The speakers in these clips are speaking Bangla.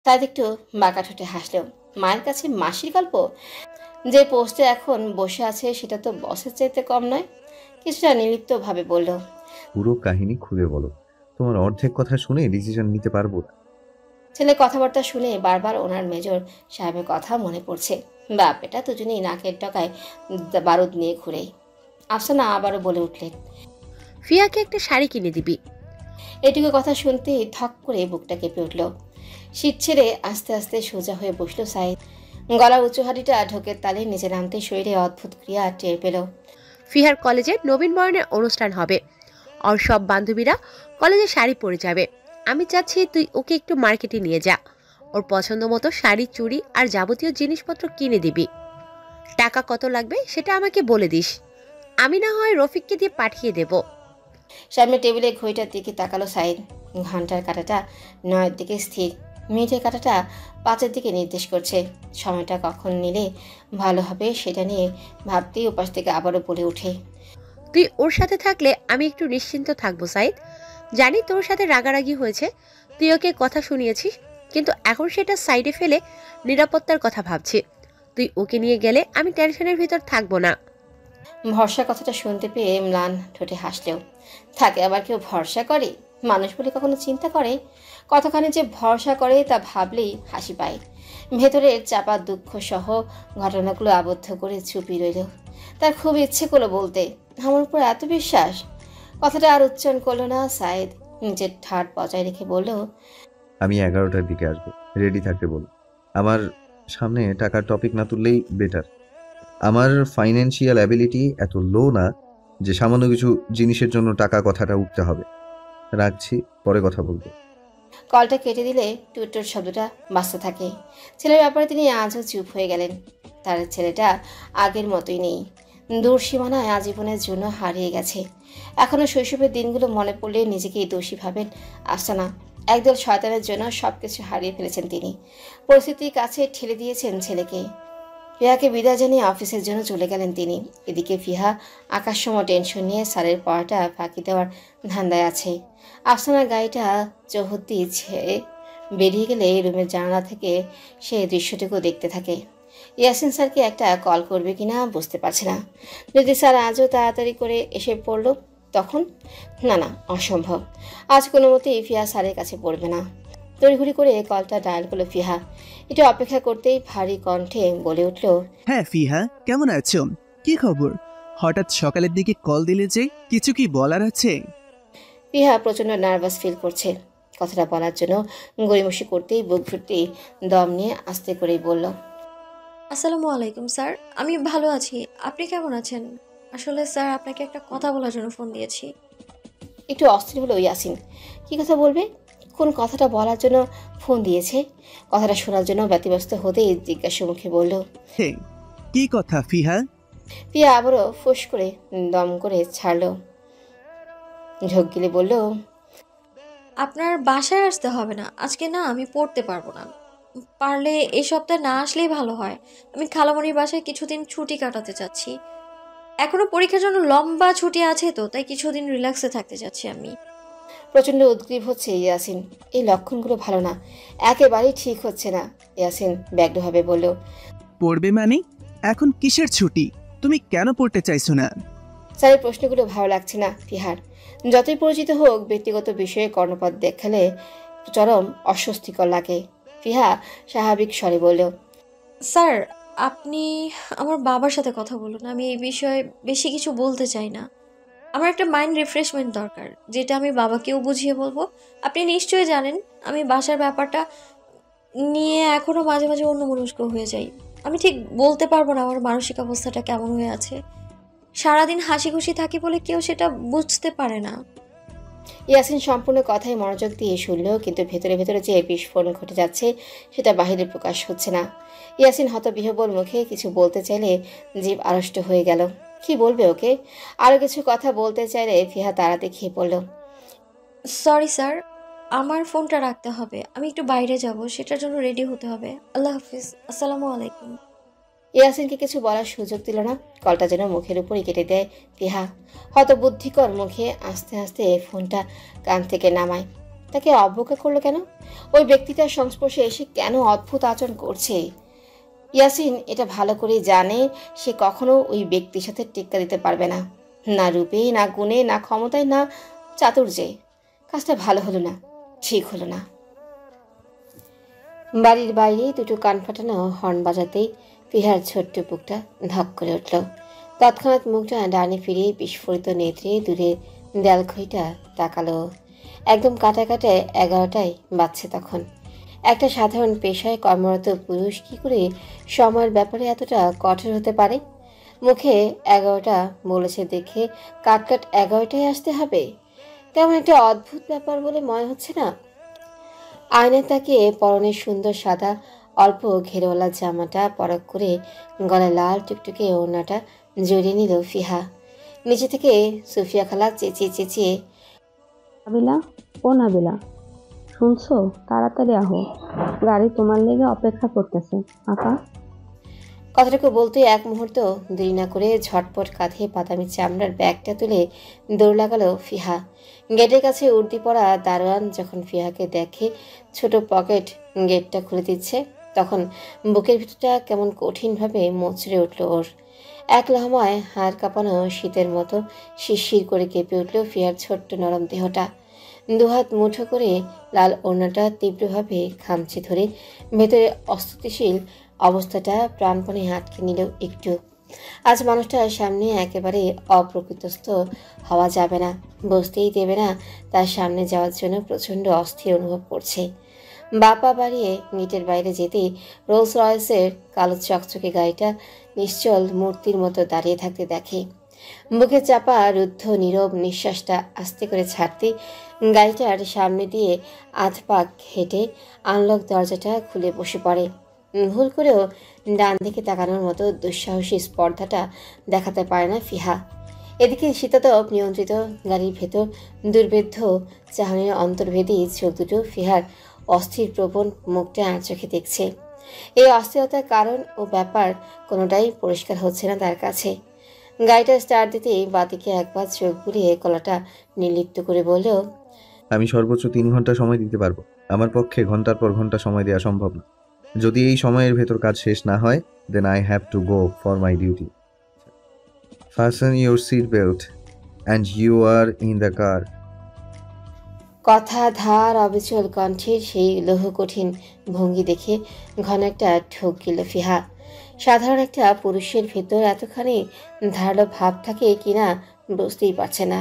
তাই একটু বাঁকা ঠোঁটে হাসলেও মায়ের কাছে মাসির গল্প, যে পোস্টে এখন বসে আছে সেটা তো বসের চাইতে কম নয়। কিছুটা নির্লিপ্তভাবে বলল, পুরো কাহিনী খুলে বলো, তোমার অর্ধেক কথা শুনে ডিসিশন নিতে পারবো না। ছেলের কথাবার্তা শুনে বারবার ওনার মেজর সাহেবের কথা মনে পড়ছে। বাপ এটা দুজনেই নাকের ডগায় বারুদ নিয়ে ঘুরেই। আফসানা আবারও বলে উঠলেন, ফিয়াকে একটা শাড়ি কিনে দিবি। এটুকু কথা শুনতেই ধক করে বুকটা কেঁপে উঠল। শীত ছেড়ে আস্তে আস্তে সোজা হয়ে বসলো সাইদ। গলা উঁচু হাঁড়িটা ঢোকের তালে নিচে নামতে শরীরে অদ্ভুত ক্রিয়া টের পেল। ফিহার কলেজে নবীন বরণের অনুষ্ঠান হবে। ওর সব বান্ধবীরা কলেজে শাড়ি পরে যাবে। আমি চাচ্ছি তুই ওকে একটু মার্কেটে নিয়ে যা। ওর পছন্দ মতো শাড়ি, চুড়ি আর যাবতীয় জিনিসপত্র কিনে দিবি। টাকা কত লাগবে সেটা আমাকে বলে দিস। আমি না হয় রফিককে দিয়ে পাঠিয়ে দেব। সামনে টেবিলে ঘড়িটার দিকে তাকালো সাইদ। ঘন্টার কাঁটাটা 9-এর দিকে স্থির, মিনিটের কাঁটাটা 5-এর দিকে নির্দেশ করছে। সময়টা কখন নিলে ভালো হবে সেটা নিয়ে ভাবতেই উপাস থেকে আবারও বলে ওঠে, তুই ওর সাথে থাকলে আমি একটু নিশ্চিন্ত থাকবো সাইদ। জানি তোর সাথে রাগারাগি হয়েছে, তুই ওকে কথা শুনিয়েছিস, কিন্তু এখন সেটা সাইডে ফেলে নিরাপত্তার কথা ভাবছি। তুই ওকে নিয়ে গেলে আমি টেনশনের ভিতর থাকবো না। ভরসা কথাটা শুনতে পেয়ে ম্লান ঠোঁটে হাসলেও, থাকে আবার কেউ ভরসা করে? মানুষ বলে কখনো চিন্তা করে? কতখানি যে ভরসা করে তা ভাবলেই হাসি পায়। ভেতরের চাপা দুঃখ সহ ঘটনাগুলো আবদ্ধ করে চুপি রইল। তার খুব ইচ্ছে করলো বলতে, আমার উপর এত বিশ্বাস। কথাটা আর উচ্চারণ করলো না সাইদ। নিজের ঠাট বজায় রেখে বলল, আমি 11টার দিকে আসবো, রেডি থাকতে বলো। আমার সামনে টাকার টপিক না তুললেই বেটার। আমার ফাইন্যান্সিয়াল অ্যাবিলিটি এত লো না যে সামান্য কিছু জিনিসের জন্য টাকা কথাটা উঠতে হবে। রাখছি, পরে কথা বলবো। কলটা কেটে দিলে টুইটোর শব্দটা বাঁচতে থাকে। ছেলের ব্যাপারে তিনি আজও চুপ হয়ে গেলেন। তার ছেলেটা আগের মতোই নেই, দূর সীমানায় আজীবনের জন্য হারিয়ে গেছে। এখনো শৈশবের দিনগুলো মনে পড়লে নিজেকেই দোষী ভাবেন আফসানা। একদল শয়তানের জন্য সবকিছু হারিয়ে ফেলেছেন তিনি। পরিস্থিতির কাছে ঠেলে দিয়েছেন ছেলেকে। ফিহাকে বিদায় জানিয়ে অফিসের জন্য চলে গেলেন তিনি। এদিকে ফিহা আকাশসম টেনশন নিয়ে স্যারের পড়াটা ফাঁকি দেওয়ার ধান্দায় আছে। আফসানার গাড়িটা চৌহদ্দি ছেড়ে বেরিয়ে গেলে রুমের জানালা থেকে সে দৃশ্যটুকু দেখতে থাকে। ইয়াসিন স্যারকে একটা কল করবে কিনা বুঝতে পারছে না। যদি স্যার আজও তাড়াতাড়ি করে এসে পড়ল তখন? না, অসম্ভব। আজ কোনো মতেই ফিহা স্যারের কাছে পড়বে না। তড়িঘড়ি করে কলটা ডায়াল করলো ফিহা। এটা অপেক্ষা করতেই ভারী কণ্ঠে বলে উঠল, হ্যাঁ ফিহা, কেমন আছো? কি খবর? হঠাৎ সকালের দিকে কল দিলে যে, কিছু কি বলার আছে? ফিহা প্রচণ্ড নার্ভাস ফিল করছে। কথাটা বলার জন্য গড়িমসি করতেই বুক ভর্তি দম নিয়ে আস্তে করেই বলল, আসসালামু আলাইকুম স্যার, আমি ভালো আছি। আপনি কেমন আছেন? আসলে স্যার আপনাকে একটা কথা বলার জন্য ফোন দিয়েছি। একটু অস্থির হলো ইয়াসিন। কি কথা বলবে? কোন কথাটা বলার জন্য ফোন দিয়েছে? কথাটা শোনার জন্য ব্যতিব্যস্ত হতেই জিজ্ঞাসা মুখে বলল, হে, কি কথা ফিহা? ফিহা আবারও ফুস করে দম করে ছাড়ল। ঝোঁক গিলে বলল, আপনার বাসায় আসতে হবে না আজকে। না, আমি পড়তে পারবো না। পারলে এই সপ্তাহে না আসলেই ভালো হয়। আমি খালামণির বাসায় কিছুদিন ছুটি কাটাতে চাচ্ছি। এখনো পরীক্ষার জন্য লম্বা ছুটি আছে, তো তাই কিছুদিন রিল্যাক্সে থাকতে চাচ্ছি আমি। প্রচণ্ড উদ্গ্রীব হচ্ছে ইয়াসিন। এই লক্ষণগুলো ভালো না, একেবারেই ঠিক হচ্ছে না। ইয়াসিন ব্যগ্রভাবে বলল, পড়বে মানে? এখন কিসের ছুটি? তুমি কেন পড়তে চাইছো না? স্যারের প্রশ্নগুলো ভালো লাগছে না ফিহার। যতই পরিচিত হোক, ব্যক্তিগত বিষয়ে কর্ণপাত দেখালে চরম অস্বস্তিকর লাগে। ফিহা স্বাভাবিক স্বরে বলল, স্যার, আপনি আমার বাবার সাথে কথা বলুন। আমি এই বিষয়ে বেশি কিছু বলতে চাই না। আমার একটা মাইন্ড রিফ্রেশমেন্ট দরকার, যেটা আমি বাবাকেও বুঝিয়ে বলবো। আপনি নিশ্চয়ই জানেন আমি বাসার ব্যাপারটা নিয়ে এখনো মাঝে মাঝে অন্যমনস্ক হয়ে যাই। আমি ঠিক বলতে পারবো না আমার মানসিক অবস্থাটা কেমন হয়ে আছে। সারাদিন হাসি খুশি থাকি বলে কেউ সেটা বুঝতে পারে না। ইয়াসিন সম্পূর্ণ কথায় মনোযোগ দিয়ে শুনল, কিন্তু ভেতরে ভেতরে যে বিস্ফোরণ ঘটে যাচ্ছে সেটা বাহিরে প্রকাশ হচ্ছে না। ইয়াসিন হতবিহ্বল মুখে কিছু বলতে চাইলে জিভ আড়ষ্ট হয়ে গেল। কি বলবে ওকে? আরও কিছু কথা বলতে চাইলে ফিহা তাড়া দেখিয়ে পড়ল, সরি স্যার, আমার ফোনটা রাখতে হবে। আমি একটু বাইরে যাব, সেটার জন্য রেডি হতে হবে। আল্লাহ হাফিজ, আসসালামু আলাইকুম। ইয়াসিনকে কিছু বলার সুযোগ দিল না। কলটা যেন মুখের উপরই কেটে দেয় ফিহা। হতবুদ্ধিকর মুখে আস্তে আস্তে ফোনটা কান থেকে নামায়। তাকে অবজ্ঞা করলো কেন? ওই ব্যক্তিটার সংস্পর্শে এসে কেন অদ্ভুত আচরণ করছে? ইয়াসিন এটা ভালো করেই জানে সে কখনো ওই ব্যক্তির সাথে টেক্কা দিতে পারবে না, না রূপে, না গুণে, না ক্ষমতায়, না চাতুর্যে। কাজটা ভালো হলো না, ঠিক হলো না। বাড়ির বাইরে দুটো কান ফাটানো হর্ন বাজাতেই ফিহার ছোট্ট বুকটা ধক করে উঠল। তৎক্ষণাৎ মুখটা ডানে ফিরে বিস্ফোরিত নেত্রে দূরের দেয়ালঘড়িটা তাকালো। একদম কাটা কাটায় 11টায় বাজছে তখন। একটা সাধারণ পেশায় কর্মরত পুরুষ কি করে সময়ের ব্যাপারে এতটা কঠোর হতে পারে? মুখে 11টা বলেছে দেখে কাটকাট 11টায় আসতে হবে? কেমন একটা অদ্ভুত ব্যাপার বলে মনে হচ্ছে না? আয়নায় তাকিয়ে পরনের সুন্দর সাদা অল্প ঘেরওয়ালা জামাটা পরক করে গলায় লাল টুকটুকে ওড়নাটা জড়িয়ে নিল ফিহা। নিচে থেকে সুফিয়া খালা চেঁচিয়ে চেঁচিয়ে, নাবিলা, ও নাবিলা, শুনছো? তাড়াতাড়ি আহো, গাড়ি তোমার লেগে অপেক্ষা করতেছে। আপা, কথাটুকু বলতে এক মুহূর্ত দেরি না করে ঝটপট কাঁধে বাদামি চামড়ার ব্যাগটা তুলে দৌড় লাগালো ফিহা। গেটের কাছে উর্দি পড়া দারোয়ান যখন ফিহাকে দেখে ছোট পকেট গেটটা খুলে দিচ্ছে, তখন বুকের ভিতরটা কেমন কঠিনভাবে মোচড়ে উঠল ওর। এক লহমায় হাড় কাঁপানো শীতের মতো শিরশির করে কেঁপে উঠল ফিহার ছোট্ট নরম দেহটা। দুহাত মুঠো করে লাল ওড়নাটা তীব্রভাবে খামচে ধরে ভেতরে অস্থিতিশীল অবস্থাটা প্রাণপণে আটকে নিল একটু। আজ মানুষটার সামনে একেবারে অপ্রকৃতস্থ হওয়া যাবে না, বসতেই দেবে না। তার সামনে যাওয়ার জন্য প্রচণ্ড অস্থির অনুভব করছে। বাপা বাড়িয়ে গেটের বাইরে যেতেই রোলস রয়েসের কালো চকচকে গাড়িটা নিশ্চল মূর্তির মতো দাঁড়িয়ে থাকতে দেখে। বুকে চাপা রুদ্ধ নীরব নিঃশ্বাসটা আস্তে করে ছাড়তে গাড়িটার সামনে দিয়ে আধ পাক হেঁটে আনলক দরজাটা খুলে বসে পড়ে। ভুল করেও ডান দিকে তাকানোর মতো দুঃসাহসী স্পর্ধাটা দেখাতে পারে না ফিহা। এদিকে শীতাতপ নিয়ন্ত্রিত গাড়ির ভেতর দুর্ভেদ্য চাহনির অন্তর্ভেদী চোখ দুটো ফিহার অস্থির প্রবণ মুখটা আর চোখে দেখছে। এই অস্থিরতার কারণ ও ব্যাপার কোনোটাই পরিষ্কার হচ্ছে না তার কাছে। গাড়িটা স্টার্ট দিতেই বাদিকে একবার চোখ বুলিয়ে গলাটা নির্লিপ্ত করে বলল, আমি সর্বোচ্চ 3 ঘন্টা সময় দিতে পারবো। আমার পক্ষে ঘন্টার পর ঘন্টা সময় দেওয়া সম্ভব না। যদি এই সময়ের ভেতর কাজ শেষ না হয়, then I have to go for my duty. Fasten your seat belt and you are in the car. কথা ধার অবিচল কণ্ঠের সেই লৌহ কঠিন ভঙ্গি দেখে ঘন একটা ঠোক গেল ফিহা। সাধারণ একটা পুরুষের ভেতর এতখানি ধারালো ভাব থাকে কিনা বুঝতেই পারছে না।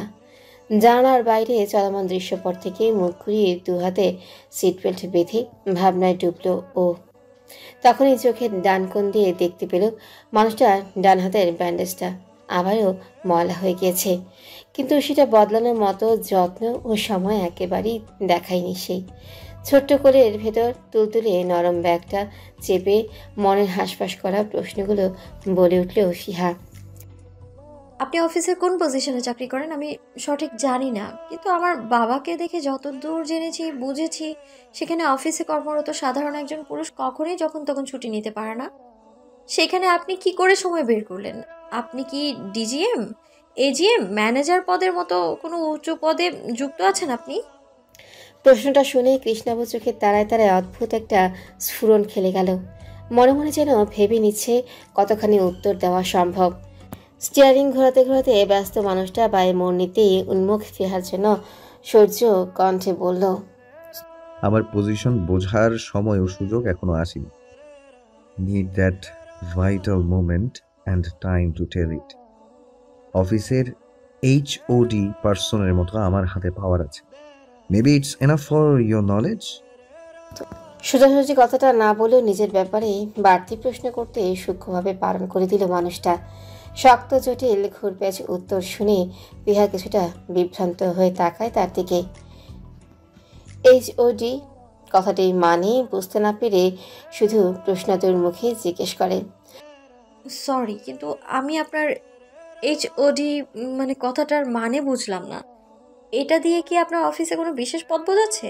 জানালার বাইরে চলমান দৃশ্যপট থেকে মুখ ঘুরিয়ে দু হাতে সিট বেল্ট বেঁধে ভাবনায় ডুবল ও। তখনই চোখের ডান কোণ দিয়ে দেখতে পেল মানুষটার ডান হাতের ব্যান্ডেজটা আবারও ময়লা হয়ে গিয়েছে, কিন্তু সেটা বদলানোর মতো যত্ন ও সময় একেবারেই দেখায়নি সে। ছোট্ট কোলের ভেতর তুলতুলে নরম ব্যাগটা চেপে মনের হাঁসফাঁস করা প্রশ্নগুলো বলে উঠল ফিহা। আপনি অফিসের কোন পজিশনে চাকরি করেন? আমি সঠিক জানি না, কিন্তু আমার বাবাকে দেখে যতদূর জেনেছি বুঝেছি সেখানে অফিসে কর্মরত সাধারণ একজন পুরুষ কখনোই যখন তখন ছুটি নিতে পারে না। সেখানে আপনি কি করে সময় বের করলেন? আপনি কি ডিজিএম, এজিএম, ম্যানেজার পদের মতো কোনো উচ্চ পদে যুক্ত আছেন আপনি? প্রশ্নটা শুনে কৃষ্ণাবু চোখের তারায় তারায় অদ্ভুত একটা স্ফুরণ খেলে গেল। মনে মনে যেন ভেবে নিচ্ছে কতখানি উত্তর দেওয়া সম্ভব। স্টিয়ারিং ঘোরাতে ঘোরাতে ব্যস্ত মানুষটা বায়ে মোড় নিতেই উন্মুখ ফিহার জন্য সূর্য কণ্ঠে বলল, আমার পজিশন বোঝার সময় ও সুযোগ এখনো আসেনি। Need that vital moment and time to tell it. অফিসের HOD পার্সনের মতো আমার হাতে পাওয়ার আছে। Maybe it's enough for your knowledge. সোজাসুজি কথাটা না বলেও নিজের ব্যাপারে বাড়তি প্রশ্ন করতে সূক্ষ্মভাবে পালন করে দিল মানুষটা। শক্ত জটিল ঘুরপ্যাচ উত্তর শুনে বিহা কিছুটা বিভ্রান্ত হয়ে তাকায় তার দিকে। HOD কথাটি মানে বুঝতে না পেরে শুধু প্রশ্নাতুর মুখে জিজ্ঞেস করে, সরি, কিন্তু আমি আপনার এইচওডি মানে কথাটার মানে বুঝলাম না। এটা দিয়ে কি আপনার অফিসে কোনো বিশেষ পদ বোঝাচ্ছে?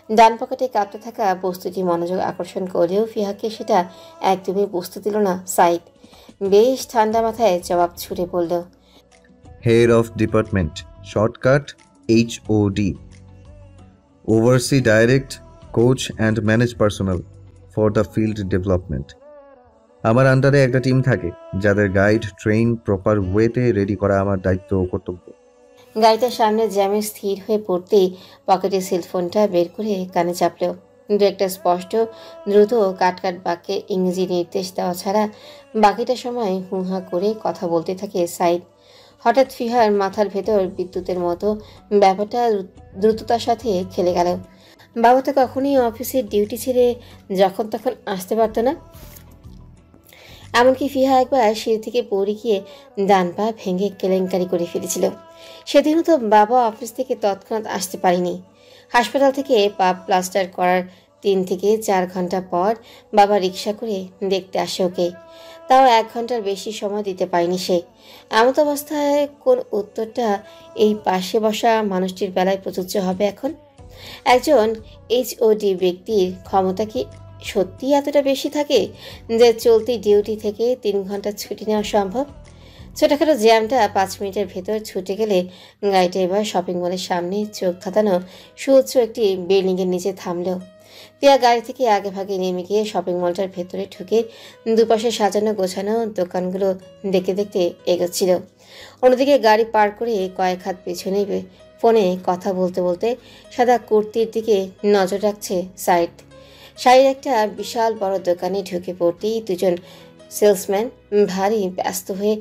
ডান পকেটে কাঁপতে থাকা বস্তুটি মনোযোগ আকর্ষণ করলেও ফিহাকে সেটা একদমই বুঝতে দিল না সাইদ। বেশ ঠান্ডা মাথায় জবাব ছুড়ে বলল, head of department, shortcut HOD। oversee, direct, coach and manage personnel for the field development. আমার আন্ডারে একটা টিম থাকে যাদের গাইড ট্রেন প্রপার ওয়েতে রেডি করা আমার দায়িত্ব ও কর্তব্য। গাড়িটার সামনে জ্যামে স্থির হয়ে পড়তেই পকেটে সেলফোনটা বের করে কানে চাপল। দু একটা স্পষ্ট দ্রুত কাটকাট বাক্যে ইংরেজি নির্দেশ দেওয়া ছাড়া বাকিটা সময় হুহা করে কথা বলতে থাকে সাইদ। হঠাৎ ফিহার মাথার ভেতর বিদ্যুতের মতো ব্যাপারটা দ্রুততার সাথে খেলে গেল। বাবা তো কখনোই অফিসের ডিউটি ছেড়ে যখন তখন আসতে পারত না। এমনকি ফিহা একবার সিঁড়ি থেকে পড়ে গিয়ে ডান পা ভেঙে কেলেঙ্কারি করে ফেলেছিল। সেদিনও তো বাবা অফিস থেকে তৎক্ষণাৎ আসতে পারেনি। হাসপাতাল থেকে পা প্লাস্টার করার 3 থেকে 4 ঘন্টা পর বাবা রিক্সা করে দেখতে আসে ওকে। তাও 1 ঘন্টার বেশি সময় দিতে পারেনি সে। এমত অবস্থায় কোন উত্তরটা এই পাশে বসা মানুষটির বেলায় প্রযোজ্য হবে এখন? একজন এইচওডি ব্যক্তির ক্ষমতা কি সত্যি এতটা বেশি থাকে যে চলতি ডিউটি থেকে 3 ঘন্টা ছুটি নেওয়া সম্ভব? ছোটখাটো জ্যামটা 5 মিনিটের ভেতর ছুটে গেলে গাড়িটা এবার শপিং মলের সামনে চোখ ধাঁধানো সুউচ্চ একটি বিল্ডিংয়ের নিচে থামলো। পিয়া গাড়ি থেকে আগে ভাগে নেমে গিয়ে শপিং মলটার ভেতরে ঢুকে দুপাশে সাজানো গোছানো দোকানগুলো দেখতে দেখতে এগোচ্ছিল। অন্যদিকে গাড়ি পার করে কয়েক হাত পেছনে ফোনে কথা বলতে বলতে সাদা কুর্তির দিকে নজর রাখছে সাইড। শাড়ির একটা বিশাল বড় দোকানে ঢুকে পড়তেই দুজন সেলসম্যান ভারী ব্যস্ত হয়ে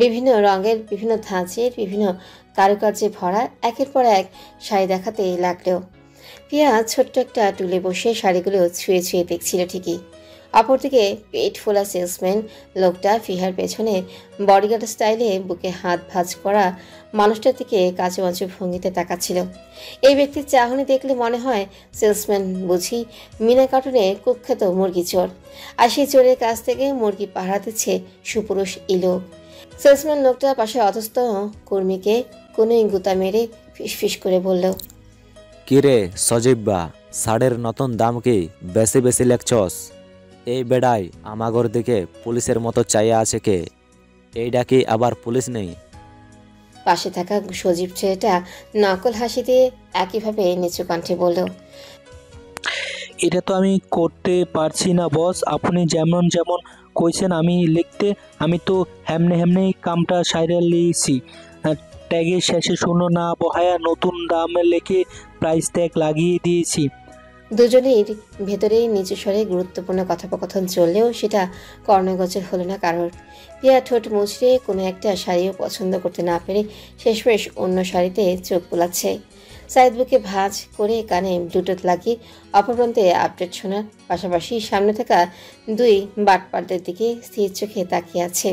বিভিন্ন রঙের, বিভিন্ন ধাঁচের, বিভিন্ন কারুকার্যে ভরা একের পর এক শাড়ি দেখাতে লাগলো। পিয়া ছোট্ট একটা টুলে বসে শাড়িগুলো ছুঁয়ে ছুঁয়ে দেখছিল ঠিকই। অপরদিকে পেট ফোলা সেলসম্যান লোকটা ফিহার পেছনে বডিগার্ড স্টাইলে বুকে হাত ভাঁজ করা মানুষটার দিকে কাঁচুমাচু ভঙ্গিতে তাকাচ্ছিল। এই ব্যক্তির চাহনি দেখলে মনে হয় সেলসম্যান বুঝি মিনা কার্টুনে কুখ্যাত মুরগি চোর, আর সেই চোরের কাছ থেকে মুরগি পাহারা দিচ্ছে সুপুরুষ ইলো। সেলসম্যান লোকটা পাশে অধস্থ কর্মীকে কোনো গুতা মেরে ফিসফিস করে বলল, কিরে সজীব্বা, শাড়ির নতুন দাম কি বেশি বেশি লেখছস? এই বেড়াই আমাগর দিকে পুলিশের মতো চাইয়া আছে কে? এইটা কি আবার পুলিশ নেই? পাশে থাকা সজীব ছেলেটা নকল হাসি দিয়ে একইভাবে নিচু কণ্ঠে বলল, এটা তো আমি করতে পারছি না বস। আপনি যেমন যেমন কইছেন আমি লিখতে, আমি তো হেমনে হেমনেই কামটা সাইরে লিয়েছি। ট্যাগের শেষে শূন্য না বহায়া নতুন দাম লিখে প্রাইস ট্যাগ লাগিয়ে দিয়েছি। দুজনের ভেতরেই নিচু স্বরে গুরুত্বপূর্ণ কথোপকথন চললেও সেটা কর্ণগোচর হলো না কারোর। পিয়া ঠোঁট মুচড়ে কোনো একটা শাড়িও পছন্দ করতে না পেরে শেষমেশ অন্য শাড়িতে চোখ বোলাচ্ছে। সাইদ বুকে ভাঁজ করে কানে ব্লুটুথ লাগিয়ে অপর প্রান্তে আপডেট শোনার পাশাপাশি সামনে থাকা 2 বাটপারদের দিকে স্থির চোখে তাকিয়ে আছে।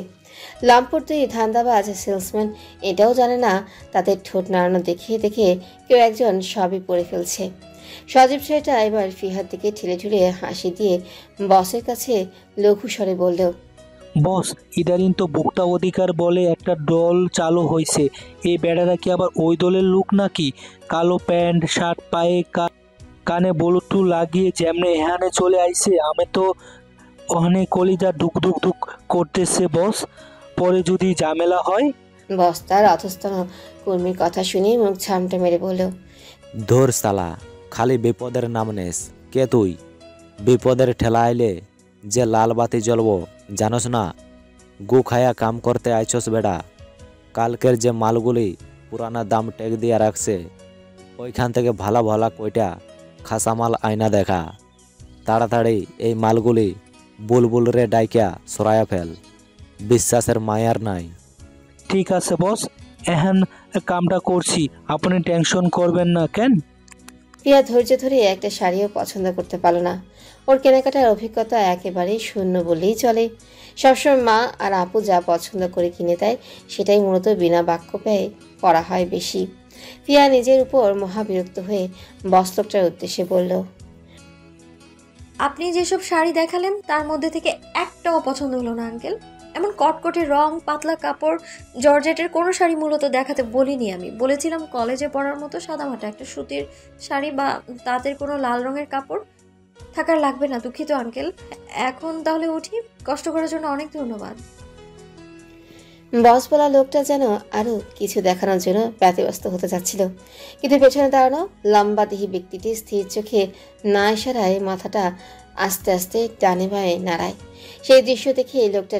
লামপুর 2 ধান্দাবাজ সেলসম্যান এটাও জানে না তাদের ঠোঁট নাড়ানো দেখে দেখে কেউ একজন সবই পড়ে ফেলছে। সজীব ছেলেটা এবার ফিহার দিকে ঠেলে ঠুলে হাসি দিয়ে বসের কাছে লঘু স্বরে বলল, বস, ইদানিং তো ভোক্তা অধিকার বলে একটা দল চালু হয়েছে। এই বেড়ারা কি আবার ওই দলের লোক নাকি? কালো প্যান্ট শার্ট, পায়ে কানে ব্লুটুথ লাগিয়ে যেমনে এখানে চলে আইছে, আমি তো ওখানে কলিজা ধুক ধুক ধুক করতেছে বস। পরে যদি ঝামেলা হয়? বস তার অধস্তন কর্মীর কথা শুনে মুখ ছামটা মেরে বলল, ধর সালা, খালি বিপদের নাম নেস। কে তুই? বিপদের ঠেলা আইলে যে লাল বাতি জ্বলবো জানোস না? গু খায়া কাম করতে আইছস বেড়া। কালকের যে মালগুলি পুরানা দাম ট্যাগ দিয়ে রাখছে ওইখান থেকে ভালা ভালা কইটা খাসা মাল আয়না দেখা। তাড়াতাড়ি এই মালগুলি বুলবুল রে ডাইকা সরায়া ফেল, বিশ্বাসের মায়ার নাই। ঠিক আছে বস, এখন কামটা করছি, আপনি টেনশন করবেন না কেন। পিয়া ধৈর্য ধরে একটা শাড়িও পছন্দ করতে পারল না। ওর কেনাকাটার অভিজ্ঞতা একেবারেই শূন্য বললেই চলে। সবসময় মা আর আপু যা পছন্দ করে কিনে দেয় সেটাই মূলত বিনা বাক্য ব্যয়ে করা হয় বেশি। পিয়া নিজের উপর মহাবিরক্ত হয়ে বস্ত্রটার উদ্দেশ্যে বলল, আপনি যেসব শাড়ি দেখালেন তার মধ্যে থেকে একটাও পছন্দ হলো না আঙ্কেল। এমন কটকটে রং, পাতলা কাপড়, জর্জেটের কোনো শাড়ি মূলত দেখাতে বলিনি আমি। বলেছিলাম কলেজে পরার মতো সাদামাটা একটা সুতির শাড়ি বা তাঁতের কোনো লাল রঙের কাপড় থাকার লাগবে না। দুঃখিত আঙ্কেল, এখন তাহলে উঠি। কষ্ট করার জন্য অনেক ধন্যবাদ। বস বলা লোকটা যেন আরো কিছু দেখানোর জন্য ব্যতিব্যস্ত হতে যাচ্ছিল, কিন্তু পেছনে দাঁড়ানো লম্বা দেহী ব্যক্তিটি স্থির চোখে না ইশারায় মাথাটা আস্তে আস্তে ডানে বাঁয়ে নাড়ায়। সেই দৃশ্য দেখে লোকটা